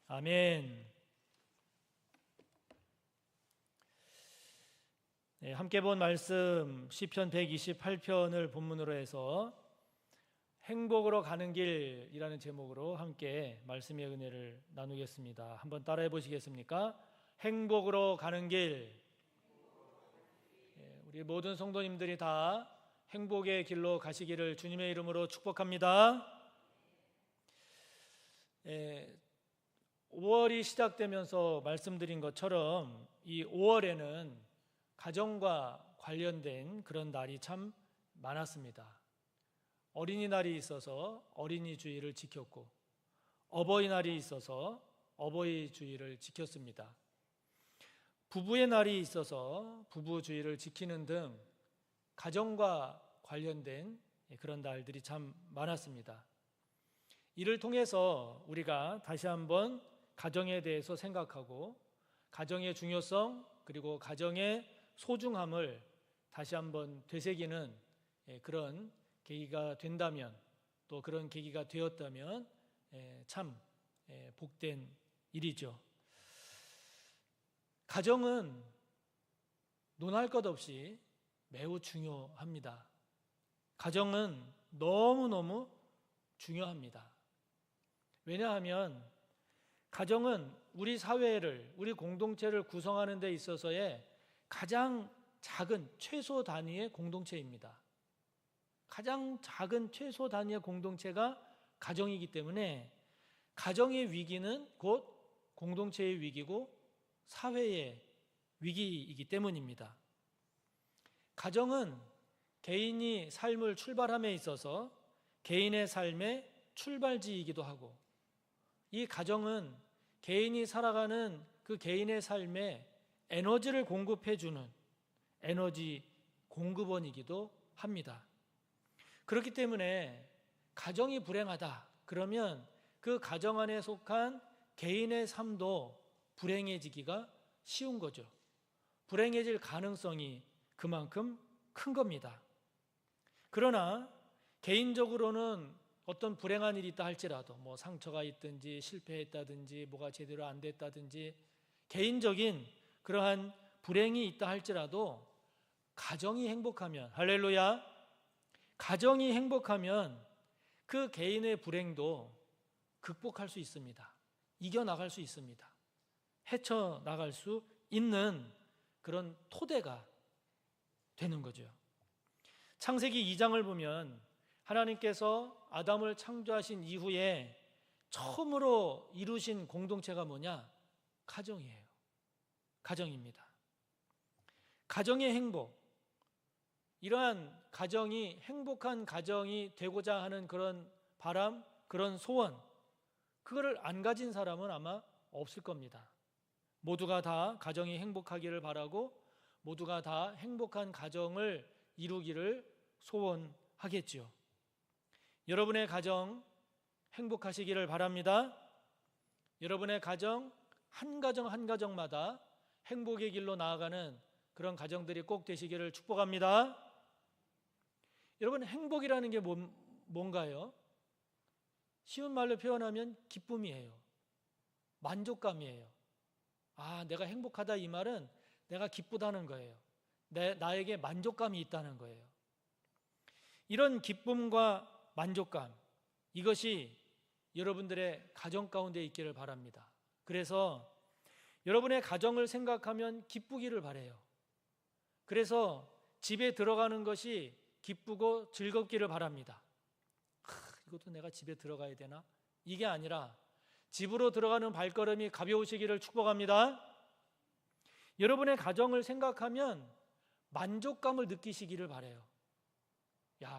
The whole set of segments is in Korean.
아멘. 네, 함께 본 말씀 시편 128편을 본문으로 해서 행복으로 가는 길이라는 제목으로 함께 말씀의 은혜를 나누겠습니다. 한번 따라해 보시겠습니까? 행복으로 가는 길. 우리 모든 성도님들이 다 행복의 길로 가시기를 주님의 이름으로 축복합니다. 5월이 시작되면서 말씀드린 것처럼 이 5월에는 가정과 관련된 그런 날이 참 많았습니다. 어린이날이 있어서 어린이주의를 지켰고, 어버이날이 있어서 어버이주의를 지켰습니다. 부부의 날이 있어서 부부주의를 지키는 등 가정과 관련된 그런 날들이 참 많았습니다. 이를 통해서 우리가 다시 한번 가정에 대해서 생각하고 가정의 중요성 그리고 가정의 소중함을 다시 한번 되새기는 그런 계기가 된다면, 또 그런 계기가 되었다면 참 복된 일이죠. 가정은 논할 것 없이 매우 중요합니다. 가정은 너무너무 중요합니다. 왜냐하면 가정은 우리 사회를, 우리 공동체를 구성하는 데 있어서의 가장 작은 최소 단위의 공동체입니다. 가장 작은 최소 단위의 공동체가 가정이기 때문에 가정의 위기는 곧 공동체의 위기고 사회의 위기이기 때문입니다. 가정은 개인이 삶을 출발함에 있어서 개인의 삶의 출발지이기도 하고, 이 가정은 개인이 살아가는 그 개인의 삶에 에너지를 공급해주는 에너지 공급원이기도 합니다. 그렇기 때문에 가정이 불행하다 그러면 그 가정 안에 속한 개인의 삶도 불행해지기가 쉬운 거죠. 불행해질 가능성이 그만큼 큰 겁니다. 그러나 개인적으로는 어떤 불행한 일이 있다 할지라도, 상처가 있든지 실패했다든지 뭐가 제대로 안 됐다든지 개인적인 그러한 불행이 있다 할지라도 가정이 행복하면, 할렐루야, 가정이 행복하면 그 개인의 불행도 극복할 수 있습니다. 이겨나갈 수 있습니다. 헤쳐나갈 수 있는 그런 토대가 되는 거죠. 창세기 2장을 보면 하나님께서 아담을 창조하신 이후에 처음으로 이루신 공동체가 뭐냐? 가정이에요. 가정입니다. 가정의 행복, 이러한 가정이 행복한 가정이 되고자 하는 그런 바람, 그런 소원, 그거를 안 가진 사람은 아마 없을 겁니다. 모두가 다 가정이 행복하기를 바라고 모두가 다 행복한 가정을 이루기를 소원하겠지요. 여러분의 가정 행복하시기를 바랍니다. 여러분의 가정 한 가정 한 가정마다 행복의 길로 나아가는 그런 가정들이 꼭 되시기를 축복합니다. 여러분, 행복이라는 게 뭔가요? 쉬운 말로 표현하면 기쁨이에요. 만족감이에요. 내가 행복하다 이 말은 내가 기쁘다는 거예요. 나에게 만족감이 있다는 거예요. 이런 기쁨과 만족감, 이것이 여러분들의 가정 가운데 있기를 바랍니다. 그래서 여러분의 가정을 생각하면 기쁘기를 바라요. 그래서 집에 들어가는 것이 기쁘고 즐겁기를 바랍니다. 이것도 내가 집에 들어가야 되나? 이게 아니라 집으로 들어가는 발걸음이 가벼우시기를 축복합니다. 여러분의 가정을 생각하면 만족감을 느끼시기를 바라요.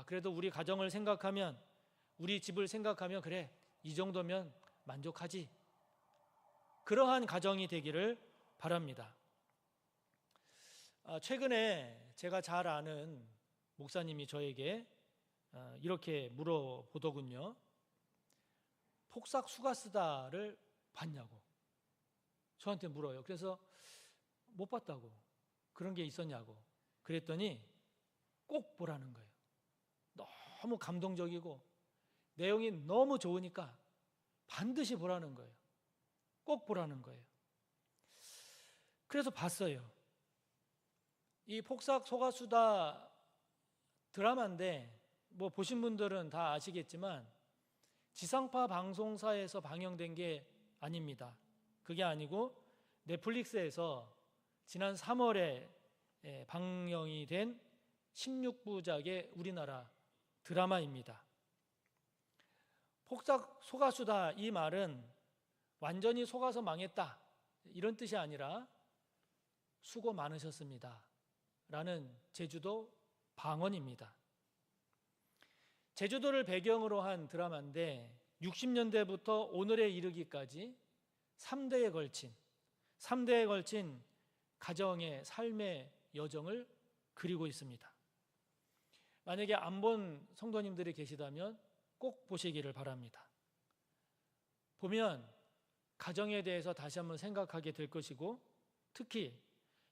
그래도 우리 가정을 생각하면, 우리 집을 생각하면 그래, 이 정도면 만족하지. 그러한 가정이 되기를 바랍니다. 최근에 제가 잘 아는 목사님이 저에게 이렇게 물어보더군요. 폭삭 수가스다를 봤냐고 저한테 물어요. 그래서 못 봤다고, 그런 게 있었냐고 그랬더니 꼭 보라는 거예요. 너무 감동적이고 내용이 너무 좋으니까 반드시 보라는 거예요. 꼭 보라는 거예요. 그래서 봤어요. 이 폭삭 소가수다 드라마인데 뭐 보신 분들은 다 아시겠지만 지상파 방송사에서 방영된 게 아닙니다. 그게 아니고 넷플릭스에서 지난 3월에 방영이 된 16부작의 우리나라 드라마입니다. 폭삭 속았수다, 이 말은 완전히 속아서 망했다 이런 뜻이 아니라 수고 많으셨습니다 라는 제주도 방언입니다. 제주도를 배경으로 한 드라마인데 60년대부터 오늘에 이르기까지 3대에 걸친 가정의 삶의 여정을 그리고 있습니다. 만약에 안 본 성도님들이 계시다면 꼭 보시기를 바랍니다. 보면 가정에 대해서 다시 한번 생각하게 될 것이고, 특히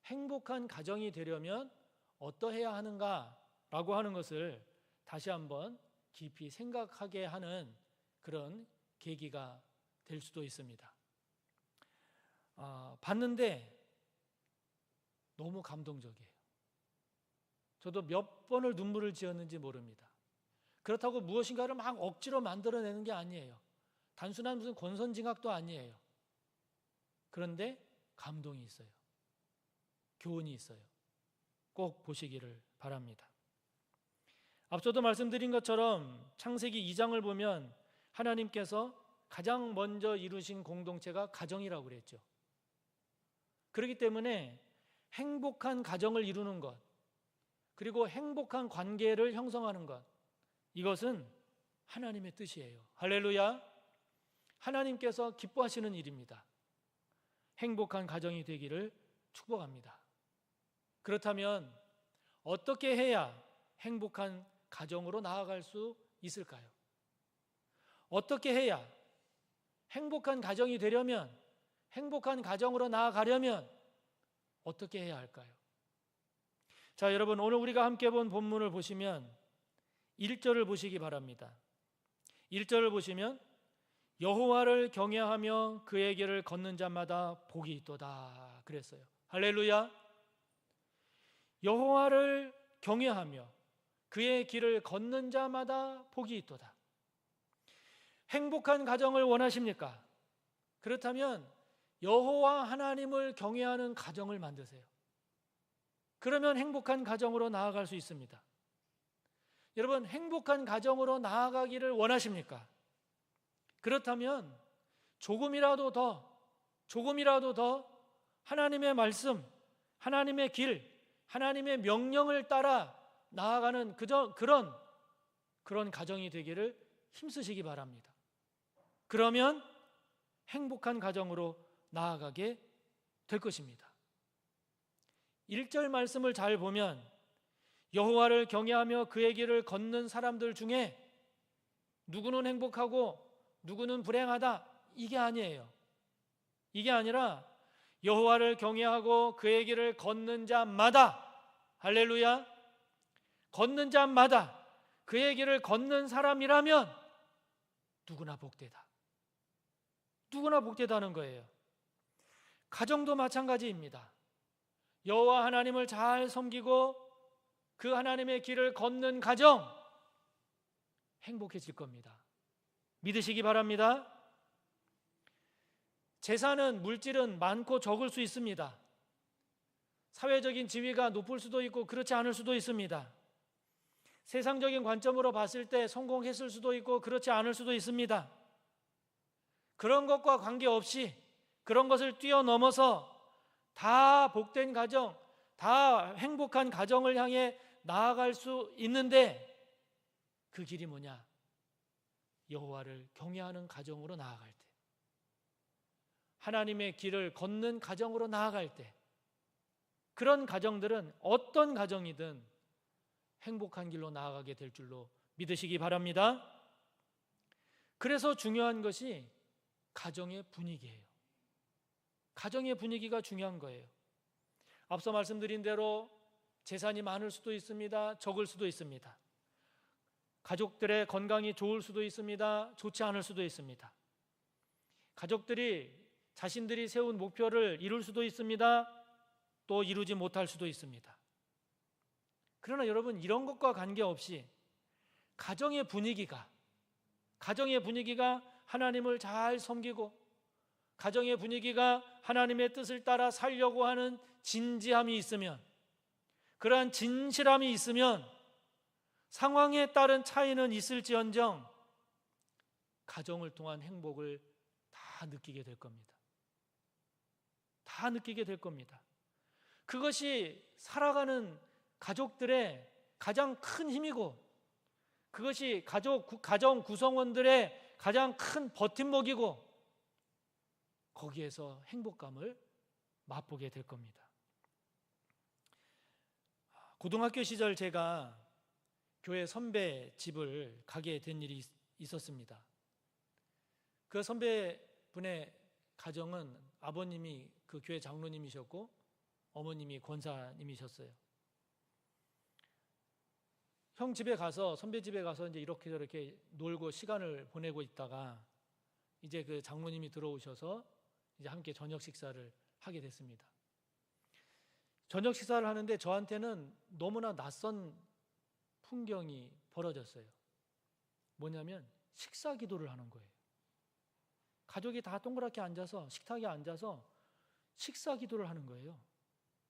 행복한 가정이 되려면 어떠해야 하는가라고 하는 것을 다시 한번 깊이 생각하게 하는 그런 계기가 될 수도 있습니다. 봤는데 너무 감동적이에요. 저도 몇 번을 눈물을 지었는지 모릅니다. 그렇다고 무엇인가를 막 억지로 만들어내는 게 아니에요. 단순한 무슨 권선징악도 아니에요. 그런데 감동이 있어요. 교훈이 있어요. 꼭 보시기를 바랍니다. 앞서도 말씀드린 것처럼 창세기 2장을 보면 하나님께서 가장 먼저 이루신 공동체가 가정이라고 그랬죠. 그렇기 때문에 행복한 가정을 이루는 것, 그리고 행복한 관계를 형성하는 것, 이것은 하나님의 뜻이에요. 할렐루야. 하나님께서 기뻐하시는 일입니다. 행복한 가정이 되기를 축복합니다. 그렇다면 어떻게 해야 행복한 가정으로 나아갈 수 있을까요? 어떻게 해야 행복한 가정이 되려면, 행복한 가정으로 나아가려면 어떻게 해야 할까요? 자, 여러분, 오늘 우리가 함께 본 본문을 보시면 1절을 보시기 바랍니다. 1절을 보시면 여호와를 경외하며 그의 길을 걷는 자마다 복이 있도다 그랬어요. 할렐루야. 여호와를 경외하며 그의 길을 걷는 자마다 복이 있도다. 행복한 가정을 원하십니까? 그렇다면 여호와 하나님을 경외하는 가정을 만드세요. 그러면 행복한 가정으로 나아갈 수 있습니다. 여러분, 행복한 가정으로 나아가기를 원하십니까? 그렇다면 조금이라도 더 하나님의 말씀, 하나님의 길, 하나님의 명령을 따라 나아가는 그런 가정이 되기를 힘쓰시기 바랍니다. 그러면 행복한 가정으로 나아가게 될 것입니다. 1절 말씀을 잘 보면 여호와를 경외하며 그의 길을 걷는 사람들 중에 누구는 행복하고 누구는 불행하다, 이게 아니에요. 이게 아니라 여호와를 경외하고 그의 길을 걷는 자마다, 할렐루야, 걷는 자마다, 그의 길을 걷는 사람이라면 누구나 복되다. 누구나 복되다는 거예요. 가정도 마찬가지입니다. 여호와 하나님을 잘 섬기고 그 하나님의 길을 걷는 가정, 행복해질 겁니다. 믿으시기 바랍니다. 재산은, 물질은 많고 적을 수 있습니다. 사회적인 지위가 높을 수도 있고 그렇지 않을 수도 있습니다. 세상적인 관점으로 봤을 때 성공했을 수도 있고 그렇지 않을 수도 있습니다. 그런 것과 관계없이, 그런 것을 뛰어넘어서 다 복된 가정, 다 행복한 가정을 향해 나아갈 수 있는데, 그 길이 뭐냐? 여호와를 경외하는 가정으로 나아갈 때, 하나님의 길을 걷는 가정으로 나아갈 때, 그런 가정들은 어떤 가정이든 행복한 길로 나아가게 될 줄로 믿으시기 바랍니다. 그래서 중요한 것이 가정의 분위기예요. 가정의 분위기가 중요한 거예요. 앞서 말씀드린 대로 재산이 많을 수도 있습니다. 적을 수도 있습니다. 가족들의 건강이 좋을 수도 있습니다. 좋지 않을 수도 있습니다. 가족들이 자신들이 세운 목표를 이룰 수도 있습니다. 또 이루지 못할 수도 있습니다. 그러나 여러분, 이런 것과 관계없이 가정의 분위기가 하나님을 잘 섬기고 가정의 분위기가 하나님의 뜻을 따라 살려고 하는 진지함이 있으면, 그러한 진실함이 있으면 상황에 따른 차이는 있을지언정 가정을 통한 행복을 다 느끼게 될 겁니다. 다 느끼게 될 겁니다. 그것이 살아가는 가족들의 가장 큰 힘이고, 그것이 가정 구성원들의 가장 큰 버팀목이고, 거기에서 행복감을 맛보게 될 겁니다. 고등학교 시절 제가 교회 선배 집을 가게 된 일이 있었습니다. 그 선배분의 가정은 아버님이 그 교회 장로님이셨고 어머님이 권사님이셨어요. 형 집에 가서, 선배 집에 가서 이제 이렇게 저렇게 놀고 시간을 보내고 있다가 이제 그 장로님이 들어오셔서 이제 함께 저녁 식사를 하게 됐습니다. 저녁 식사를 하는데 저한테는 너무나 낯선 풍경이 벌어졌어요. 뭐냐면 식사 기도를 하는 거예요. 가족이 다 동그랗게 앉아서 식탁에 앉아서 식사 기도를 하는 거예요.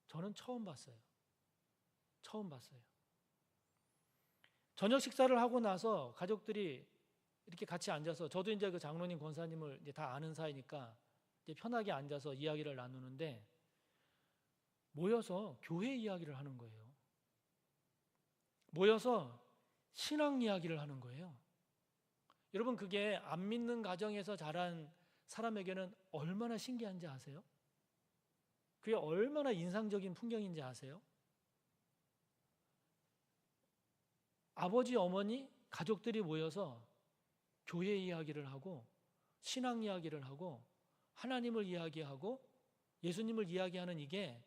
저는 처음 봤어요. 저녁 식사를 하고 나서 가족들이 이렇게 같이 앉아서, 저도 이제 그 장로님 권사님을 이제 다 아는 사이니까 이제 편하게 앉아서 이야기를 나누는데, 모여서 교회 이야기를 하는 거예요. 모여서 신앙 이야기를 하는 거예요. 여러분, 그게 안 믿는 가정에서 자란 사람에게는 얼마나 신기한지 아세요? 그게 얼마나 인상적인 풍경인지 아세요? 아버지, 어머니, 가족들이 모여서 교회 이야기를 하고 신앙 이야기를 하고 하나님을 이야기하고 예수님을 이야기하는, 이게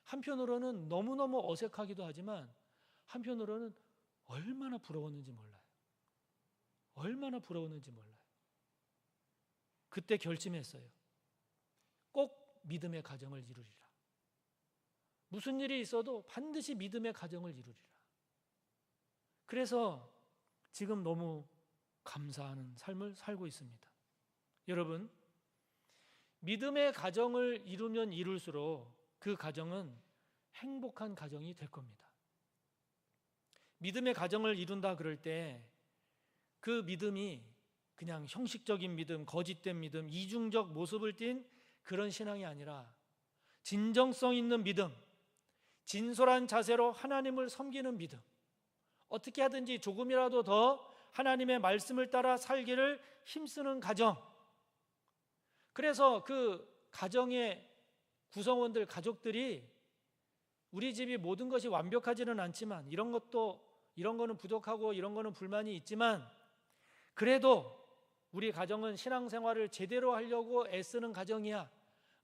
한편으로는 너무너무 어색하기도 하지만 한편으로는 얼마나 부러웠는지 몰라요. 그때 결심했어요. 꼭 믿음의 가정을 이루리라. 무슨 일이 있어도 반드시 믿음의 가정을 이루리라. 그래서 지금 너무 감사하는 삶을 살고 있습니다. 여러분, 믿음의 가정을 이루면 이룰수록 그 가정은 행복한 가정이 될 겁니다. 믿음의 가정을 이룬다 그럴 때 그 믿음이 그냥 형식적인 믿음, 거짓된 믿음, 이중적 모습을 띤 그런 신앙이 아니라 진정성 있는 믿음, 진솔한 자세로 하나님을 섬기는 믿음, 어떻게 하든지 조금이라도 더 하나님의 말씀을 따라 살기를 힘쓰는 가정. 그래서 그 가정의 구성원들, 가족들이 우리 집이 모든 것이 완벽하지는 않지만, 이런 거는 부족하고 이런 거는 불만이 있지만, 그래도 우리 가정은 신앙생활을 제대로 하려고 애쓰는 가정이야.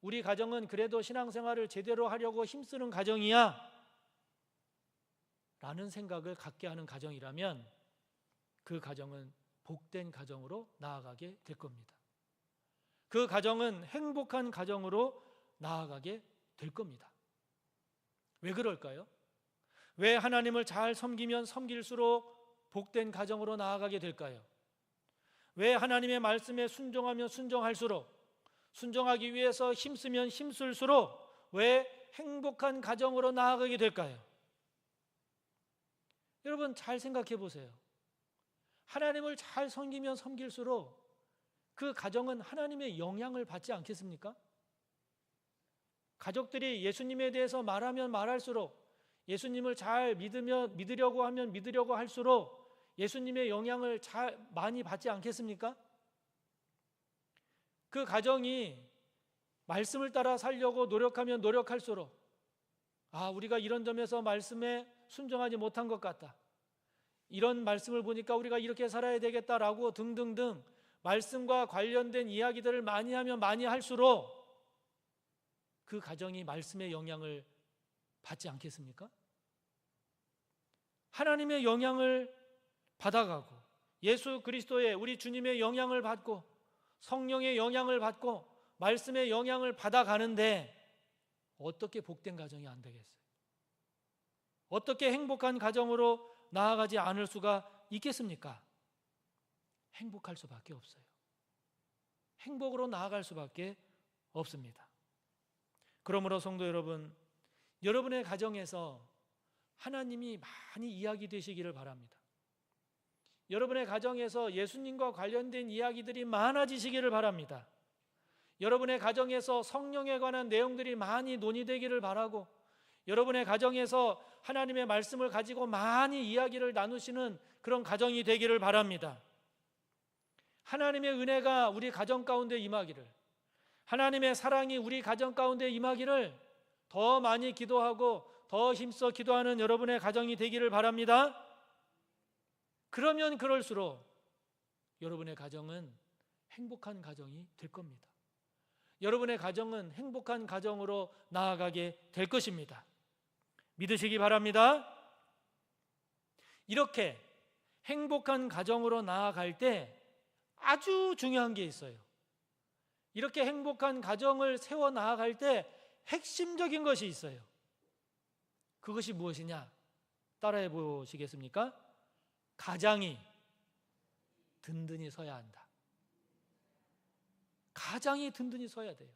우리 가정은 그래도 신앙생활을 제대로 하려고 힘쓰는 가정이야 라는 생각을 갖게 하는 가정이라면 그 가정은 복된 가정으로 나아가게 될 겁니다. 그 가정은 행복한 가정으로 나아가게 될 겁니다. 왜 그럴까요? 왜 하나님을 잘 섬기면 섬길수록 복된 가정으로 나아가게 될까요? 왜 하나님의 말씀에 순종하면 순종할수록, 순종하기 위해서 힘쓰면 힘쓸수록 왜 행복한 가정으로 나아가게 될까요? 여러분, 잘 생각해 보세요. 하나님을 잘 섬기면 섬길수록 그 가정은 하나님의 영향을 받지 않겠습니까? 가족들이 예수님에 대해서 말하면 말할수록, 예수님을 잘 믿으려고 하면 믿으려고 할수록 예수님의 영향을 많이 받지 않겠습니까? 그 가정이 말씀을 따라 살려고 노력하면 노력할수록, 우리가 이런 점에서 말씀에 순종하지 못한 것 같다, 이런 말씀을 보니까 우리가 이렇게 살아야 되겠다라고 등등등 말씀과 관련된 이야기들을 많이 하면 많이 할수록 그 가정이 말씀의 영향을 받지 않겠습니까? 하나님의 영향을 받아가고 예수 그리스도의, 우리 주님의 영향을 받고 성령의 영향을 받고 말씀의 영향을 받아가는데 어떻게 복된 가정이 안 되겠어요? 어떻게 행복한 가정으로 나아가지 않을 수가 있겠습니까? 행복할 수밖에 없어요. 행복으로 나아갈 수밖에 없습니다. 그러므로 성도 여러분, 여러분의 가정에서 하나님이 많이 이야기되시기를 바랍니다. 여러분의 가정에서 예수님과 관련된 이야기들이 많아지시기를 바랍니다. 여러분의 가정에서 성령에 관한 내용들이 많이 논의되기를 바라고, 여러분의 가정에서 하나님의 말씀을 가지고 많이 이야기를 나누시는 그런 가정이 되기를 바랍니다. 하나님의 은혜가 우리 가정 가운데 임하기를, 하나님의 사랑이 우리 가정 가운데 임하기를 더 많이 기도하고 더 힘써 기도하는 여러분의 가정이 되기를 바랍니다. 그러면 그럴수록 여러분의 가정은 행복한 가정이 될 겁니다. 여러분의 가정은 행복한 가정으로 나아가게 될 것입니다. 믿으시기 바랍니다. 이렇게 행복한 가정으로 나아갈 때 아주 중요한 게 있어요. 이렇게 행복한 가정을 세워 나아갈 때 핵심적인 것이 있어요. 그것이 무엇이냐? 따라해 보시겠습니까? 가장이 든든히 서야 한다. 가장이 든든히 서야 돼요.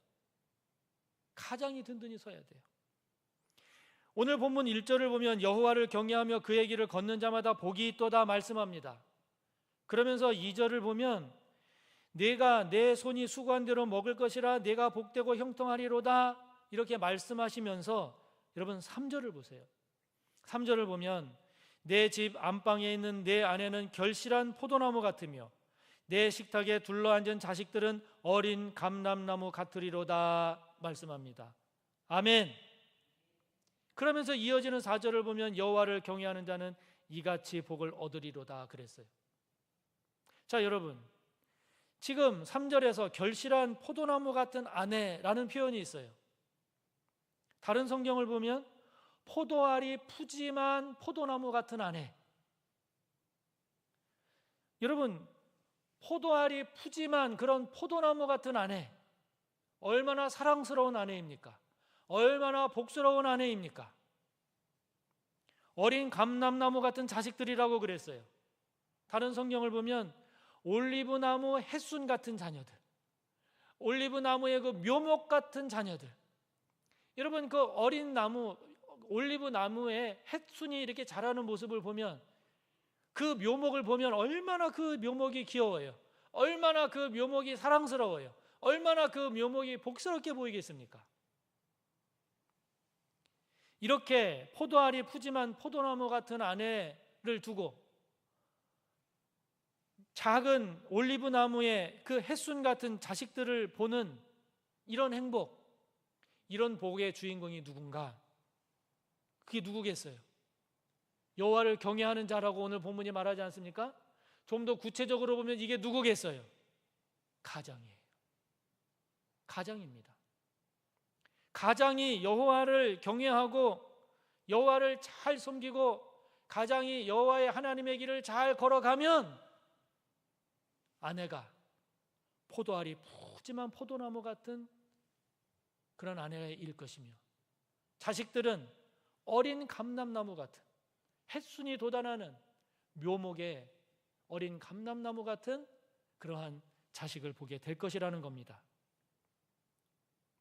가장이 든든히 서야 돼요. 오늘 본문 1절을 보면 여호와를 경외하며 그의 길을 걷는 자마다 복이 있도다 말씀합니다. 그러면서 2절을 보면 내가 내 손이 수고한 대로 먹을 것이라 내가 복되고 형통하리로다 이렇게 말씀하시면서 여러분 3절을 보세요. 3절을 보면 내 집 안방에 있는 내 아내는 결실한 포도나무 같으며 내 식탁에 둘러앉은 자식들은 어린 감람나무 같으리로다 말씀합니다. 아멘. 그러면서 이어지는 4절을 보면 여호와를 경외하는 자는 이같이 복을 얻으리로다 그랬어요. 자, 여러분, 지금 3절에서 결실한 포도나무 같은 아내라는 표현이 있어요. 다른 성경을 보면 포도알이 푸짐한 포도나무 같은 아내. 여러분, 포도알이 푸짐한 그런 포도나무 같은 아내, 얼마나 사랑스러운 아내입니까? 얼마나 복스러운 아내입니까? 어린 감람나무 같은 자식들이라고 그랬어요. 다른 성경을 보면 올리브나무 햇순 같은 자녀들, 올리브나무의 그 묘목 같은 자녀들. 여러분, 그 어린 나무, 올리브나무의 햇순이 이렇게 자라는 모습을 보면, 그 묘목을 보면 얼마나 그 묘목이 귀여워요. 얼마나 그 묘목이 사랑스러워요. 얼마나 그 묘목이 복스럽게 보이겠습니까? 이렇게 포도알이 푸짐한 포도나무 같은 아내를 두고 작은 올리브나무의 그 햇순 같은 자식들을 보는 이런 행복, 이런 복의 주인공이 누군가? 그게 누구겠어요? 여호와를 경외하는 자라고 오늘 본문이 말하지 않습니까? 좀 더 구체적으로 보면 이게 누구겠어요? 가장이에요. 가장입니다. 가장이 여호와를 경외하고 여호와를 잘 섬기고 가장이 여호와의 하나님의 길을 잘 걸어가면 아내가 포도알이 푸짐한 포도나무 같은 그런 아내일 것이며 자식들은 어린 감람나무 같은 햇순이 돋아나는 묘목의 어린 감람나무 같은 그러한 자식을 보게 될 것이라는 겁니다.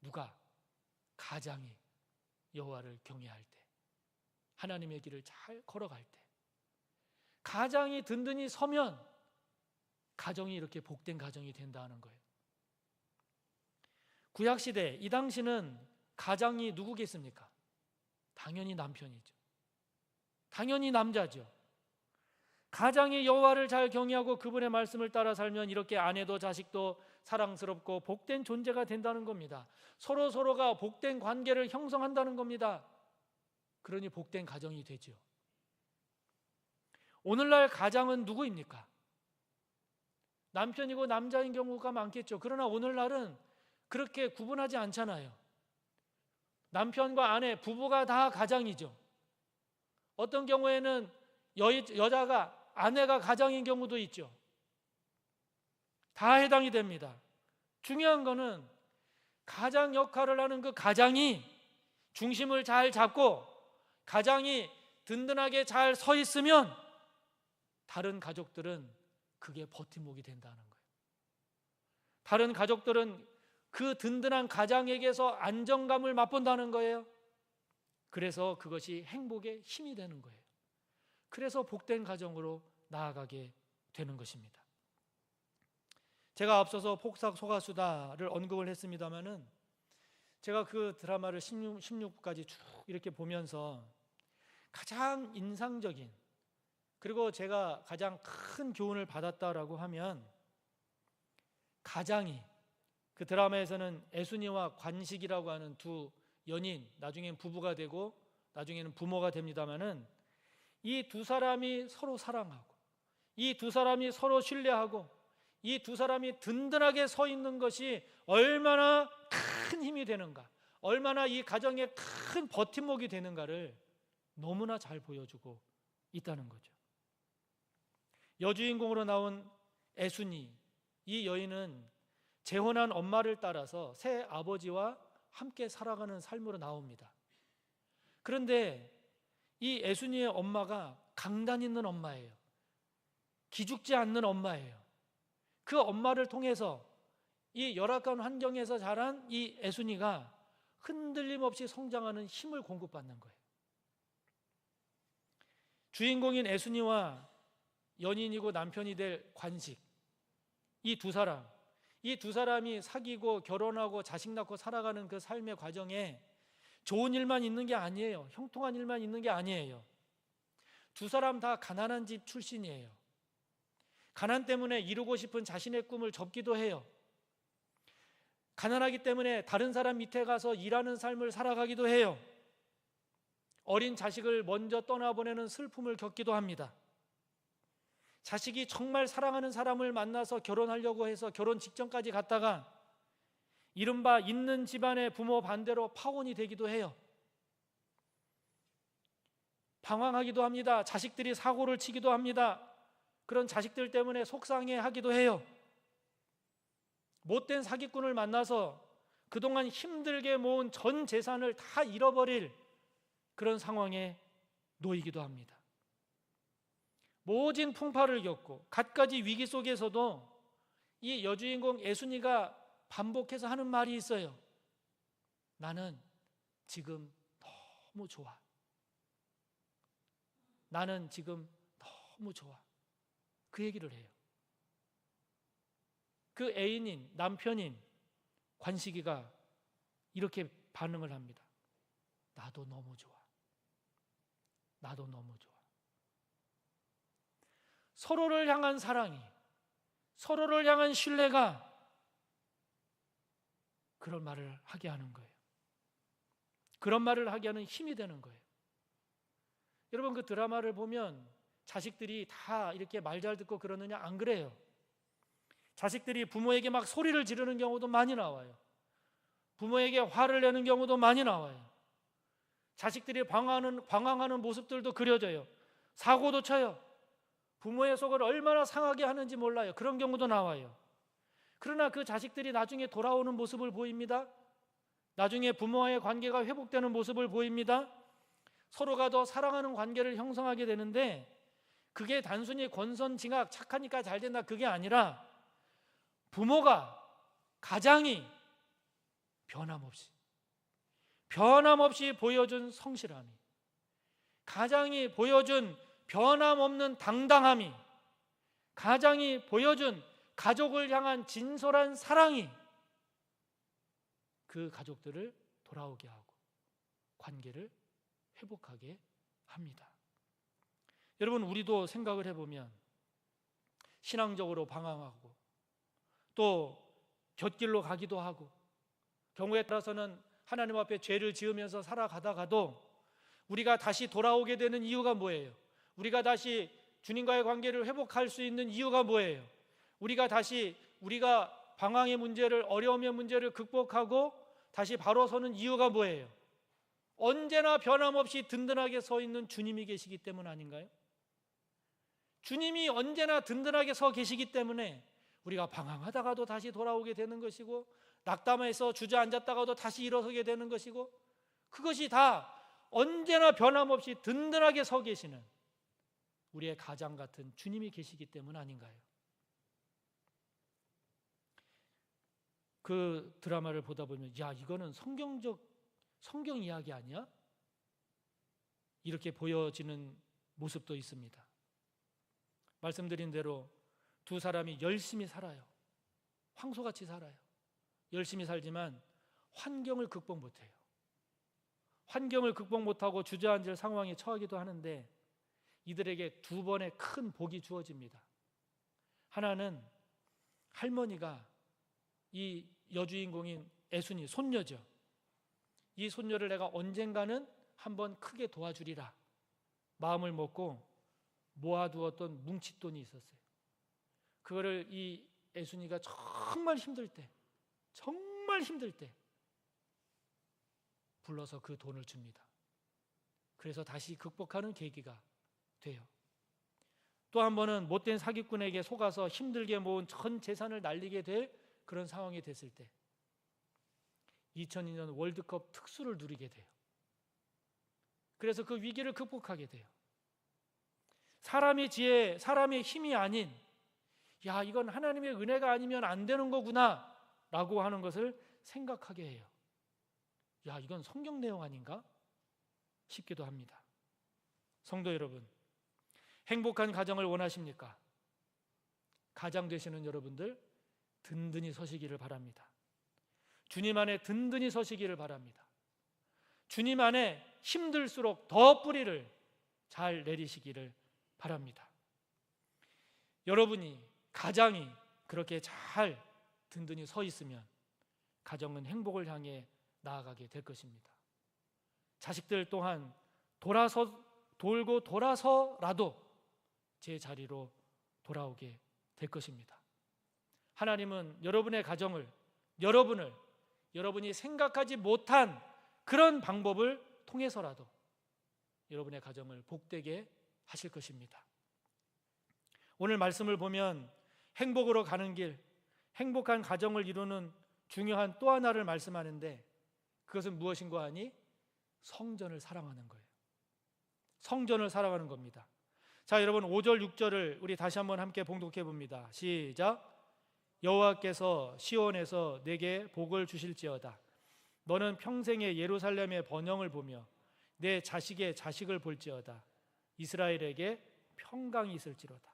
누가? 가장이 여호와를 경외할 때, 하나님의 길을 잘 걸어갈 때, 가장이 든든히 서면 가정이 이렇게 복된 가정이 된다는 거예요. 구약시대 이 당시는 가장이 누구겠습니까? 당연히 남편이죠. 당연히 남자죠. 가장이 여호와를 잘 경외하고 그분의 말씀을 따라 살면 이렇게 아내도 자식도 사랑스럽고 복된 존재가 된다는 겁니다. 서로가 복된 관계를 형성한다는 겁니다. 그러니 복된 가정이 되죠. 오늘날 가장은 누구입니까? 남편이고 남자인 경우가 많겠죠. 그러나 오늘날은 그렇게 구분하지 않잖아요. 남편과 아내, 부부가 다 가장이죠. 어떤 경우에는 여자가 아내가 가장인 경우도 있죠. 다 해당이 됩니다. 중요한 거는 가장 역할을 하는 그 가장이 중심을 잘 잡고 가장이 든든하게 잘 서 있으면 다른 가족들은 그게 버팀목이 된다는 거예요. 다른 가족들은 그 든든한 가장에게서 안정감을 맛본다는 거예요. 그래서 그것이 행복의 힘이 되는 거예요. 그래서 복된 가정으로 나아가게 되는 것입니다. 제가 앞서서 폭삭 소가수다를 언급을 했습니다마는 제가 그 드라마를 16부까지 쭉 이렇게 보면서 가장 인상적인, 그리고 제가 가장 큰 교훈을 받았다라고 하면, 가장이, 그 드라마에서는 애순이와 관식이라고 하는 두 연인, 나중엔 부부가 되고 나중에는 부모가 됩니다마는, 이 두 사람이 서로 사랑하고 이 두 사람이 서로 신뢰하고 이 두 사람이 든든하게 서 있는 것이 얼마나 큰 힘이 되는가, 얼마나 이 가정에 큰 버팀목이 되는가를 너무나 잘 보여주고 있다는 거죠. 여주인공으로 나온 애순이, 이 여인은 재혼한 엄마를 따라서 새 아버지와 함께 살아가는 삶으로 나옵니다. 그런데 이 애순이의 엄마가 강단 있는 엄마예요. 기죽지 않는 엄마예요. 그 엄마를 통해서 이 열악한 환경에서 자란 이 애순이가 흔들림 없이 성장하는 힘을 공급받는 거예요. 주인공인 애순이와 연인이고 남편이 될 관식, 이 두 사람이 사귀고 결혼하고 자식 낳고 살아가는 그 삶의 과정에 좋은 일만 있는 게 아니에요. 형통한 일만 있는 게 아니에요. 두 사람 다 가난한 집 출신이에요. 가난 때문에 이루고 싶은 자신의 꿈을 접기도 해요. 가난하기 때문에 다른 사람 밑에 가서 일하는 삶을 살아가기도 해요. 어린 자식을 먼저 떠나보내는 슬픔을 겪기도 합니다. 자식이 정말 사랑하는 사람을 만나서 결혼하려고 해서 결혼 직전까지 갔다가 이른바 있는 집안의 부모 반대로 파혼이 되기도 해요. 방황하기도 합니다. 자식들이 사고를 치기도 합니다. 그런 자식들 때문에 속상해하기도 해요. 못된 사기꾼을 만나서 그동안 힘들게 모은 전 재산을 다 잃어버릴 그런 상황에 놓이기도 합니다. 모진 풍파를 겪고 갖가지 위기 속에서도 이 여주인공 애순이가 반복해서 하는 말이 있어요. 나는 지금 너무 좋아. 나는 지금 너무 좋아. 그 얘기를 해요. 그 애인인, 남편인 관식이가 이렇게 반응을 합니다. 나도 너무 좋아. 나도 너무 좋아. 서로를 향한 사랑이, 서로를 향한 신뢰가 그런 말을 하게 하는 거예요. 그런 말을 하게 하는 힘이 되는 거예요. 여러분, 그 드라마를 보면 자식들이 다 이렇게 말 잘 듣고 그러느냐? 안 그래요. 자식들이 부모에게 막 소리를 지르는 경우도 많이 나와요. 부모에게 화를 내는 경우도 많이 나와요. 자식들이 방황하는 모습들도 그려져요. 사고도 쳐요. 부모의 속을 얼마나 상하게 하는지 몰라요. 그런 경우도 나와요. 그러나 그 자식들이 나중에 돌아오는 모습을 보입니다. 나중에 부모와의 관계가 회복되는 모습을 보입니다. 서로가 더 사랑하는 관계를 형성하게 되는데, 그게 단순히 권선징악 착하니까 잘 된다, 그게 아니라 부모가, 가장이 변함없이 보여준 성실함이, 가장이 보여준 변함없는 당당함이, 가장이 보여준 가족을 향한 진솔한 사랑이 그 가족들을 돌아오게 하고 관계를 회복하게 합니다. 여러분, 우리도 생각을 해보면 신앙적으로 방황하고 또 곁길로 가기도 하고, 경우에 따라서는 하나님 앞에 죄를 지으면서 살아가다가도 우리가 다시 돌아오게 되는 이유가 뭐예요? 우리가 다시 주님과의 관계를 회복할 수 있는 이유가 뭐예요? 우리가 방황의 문제를, 어려움의 문제를 극복하고 다시 바로 서는 이유가 뭐예요? 언제나 변함없이 든든하게 서 있는 주님이 계시기 때문 아닌가요? 주님이 언제나 든든하게 서 계시기 때문에 우리가 방황하다가도 다시 돌아오게 되는 것이고, 낙담해서 주저앉았다가도 다시 일어서게 되는 것이고, 그것이 다 언제나 변함없이 든든하게 서 계시는 우리의 가장 같은 주님이 계시기 때문 아닌가요? 그 드라마를 보다 보면 야, 이거는 성경 이야기 아니야? 이렇게 보여지는 모습도 있습니다. 말씀드린 대로 두 사람이 열심히 살아요. 황소같이 살아요. 열심히 살지만 환경을 극복 못해요. 환경을 극복 못하고 주저앉을 상황에 처하기도 하는데 이들에게 두 번의 큰 복이 주어집니다. 하나는 할머니가 이 여주인공인 애순이 손녀죠. 이 손녀를 내가 언젠가는 한번 크게 도와주리라 마음을 먹고 모아두었던 뭉칫돈이 있었어요. 그거를 이 애순이가 정말 힘들 때 불러서 그 돈을 줍니다. 그래서 다시 극복하는 계기가 돼요. 또 한 번은 못된 사기꾼에게 속아서 힘들게 모은 전 재산을 날리게 될 그런 상황이 됐을 때 2002년 월드컵 특수를 누리게 돼요. 그래서 그 위기를 극복하게 돼요. 사람의 지혜, 사람의 힘이 아닌 야, 이건 하나님의 은혜가 아니면 안 되는 거구나 라고 하는 것을 생각하게 해요. 야, 이건 성경 내용 아닌가 싶기도 합니다. 성도 여러분, 행복한 가정을 원하십니까? 가장 되시는 여러분들 든든히 서시기를 바랍니다. 주님 안에 든든히 서시기를 바랍니다. 주님 안에 힘들수록 더 뿌리를 잘 내리시기를 바랍니다. 여러분이 가장이 그렇게 잘 든든히 서 있으면 가정은 행복을 향해 나아가게 될 것입니다. 자식들 또한 돌고 돌아서라도 제 자리로 돌아오게 될 것입니다. 하나님은 여러분의 가정을, 여러분이 생각하지 못한 그런 방법을 통해서라도 여러분의 가정을 복되게 하실 것입니다. 오늘 말씀을 보면 행복으로 가는 길, 행복한 가정을 이루는 중요한 또 하나를 말씀하는데 그것은 무엇인가 하니 성전을 사랑하는 거예요. 성전을 사랑하는 겁니다. 자, 여러분 5절 6절을 우리 다시 한번 함께 봉독해 봅니다. 시작. 여호와께서 시온에서 내게 복을 주실지어다. 너는 평생에 예루살렘의 번영을 보며 내 자식의 자식을 볼지어다. 이스라엘에게 평강이 있을지로다.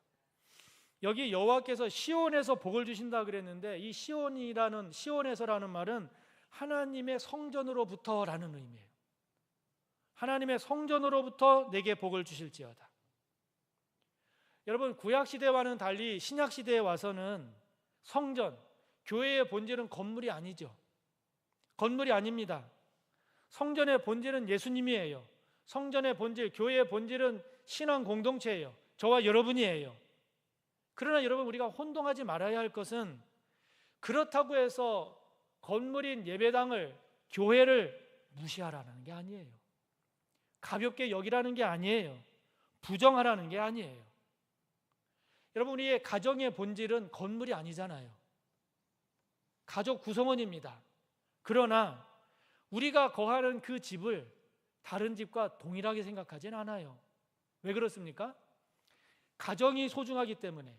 여기 여호와께서 시온에서 복을 주신다 그랬는데 이 시온에서라는 말은 하나님의 성전으로부터라는 의미예요. 하나님의 성전으로부터 내게 복을 주실지어다. 여러분, 구약 시대와는 달리 신약 시대에 와서는 성전, 교회의 본질은 건물이 아니죠. 건물이 아닙니다. 성전의 본질은 예수님이에요. 성전의 본질, 교회의 본질은 신앙 공동체예요. 저와 여러분이에요. 그러나 여러분, 우리가 혼동하지 말아야 할 것은 그렇다고 해서 건물인 예배당을, 교회를 무시하라는 게 아니에요. 가볍게 여기라는 게 아니에요. 부정하라는 게 아니에요. 여러분, 우리의 가정의 본질은 건물이 아니잖아요. 가족 구성원입니다. 그러나 우리가 거하는 그 집을 다른 집과 동일하게 생각하진 않아요. 왜 그렇습니까? 가정이 소중하기 때문에,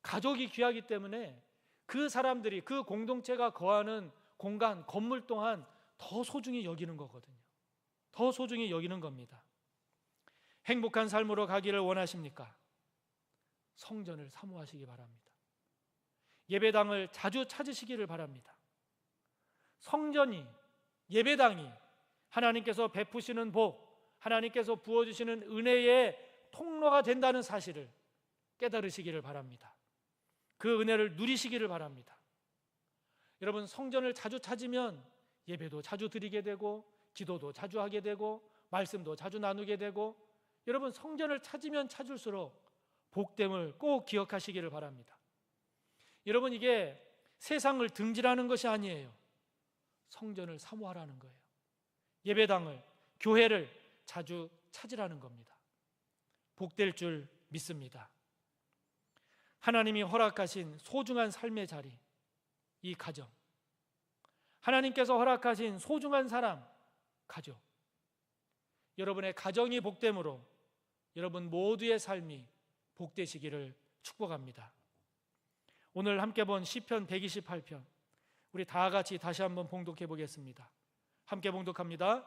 가족이 귀하기 때문에 그 사람들이, 그 공동체가 거하는 공간, 건물 또한 더 소중히 여기는 거거든요. 더 소중히 여기는 겁니다. 행복한 삶으로 가기를 원하십니까? 성전을 사모하시기 바랍니다. 예배당을 자주 찾으시기를 바랍니다. 성전이, 예배당이 하나님께서 베푸시는 복, 하나님께서 부어주시는 은혜의 통로가 된다는 사실을 깨달으시기를 바랍니다. 그 은혜를 누리시기를 바랍니다. 여러분, 성전을 자주 찾으면 예배도 자주 드리게 되고 기도도 자주 하게 되고 말씀도 자주 나누게 되고, 여러분, 성전을 찾으면 찾을수록 복됨을 꼭 기억하시기를 바랍니다. 여러분, 이게 세상을 등지라는 것이 아니에요. 성전을 사모하라는 거예요. 예배당을, 교회를 자주 찾으라는 겁니다. 복될 줄 믿습니다. 하나님이 허락하신 소중한 삶의 자리, 이 가정, 하나님께서 허락하신 소중한 사람, 가족, 여러분의 가정이 복됨으로 여러분 모두의 삶이 복되시기를 축복합니다. 오늘 함께 본 시편 128편, 우리 다 같이 다시 한번 봉독해 보겠습니다. 함께 봉독합니다.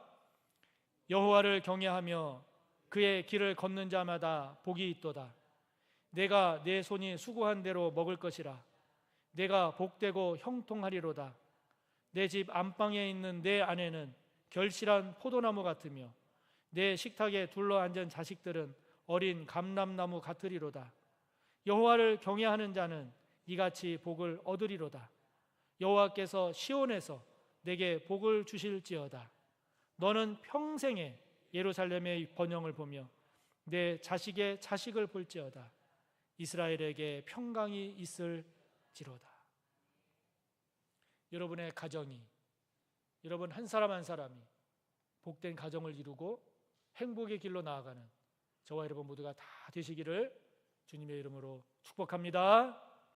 여호와를 경외하며 그의 길을 걷는 자마다 복이 있도다. 내가 내 손이 수고한 대로 먹을 것이라. 내가 복되고 형통하리로다. 내 집 안방에 있는 내 아내는 결실한 포도나무 같으며 내 식탁에 둘러앉은 자식들은 어린 감람나무 같으리로다. 여호와를 경외하는 자는 이같이 복을 얻으리로다. 여호와께서 시온에서 내게 복을 주실지어다. 너는 평생에 예루살렘의 번영을 보며 내 자식의 자식을 볼지어다. 이스라엘에게 평강이 있을지로다. 여러분의 가정이, 여러분 한 사람 한 사람이 복된 가정을 이루고 행복의 길로 나아가는 저와 여러분 모두가 다 되시기를 주님의 이름으로 축복합니다.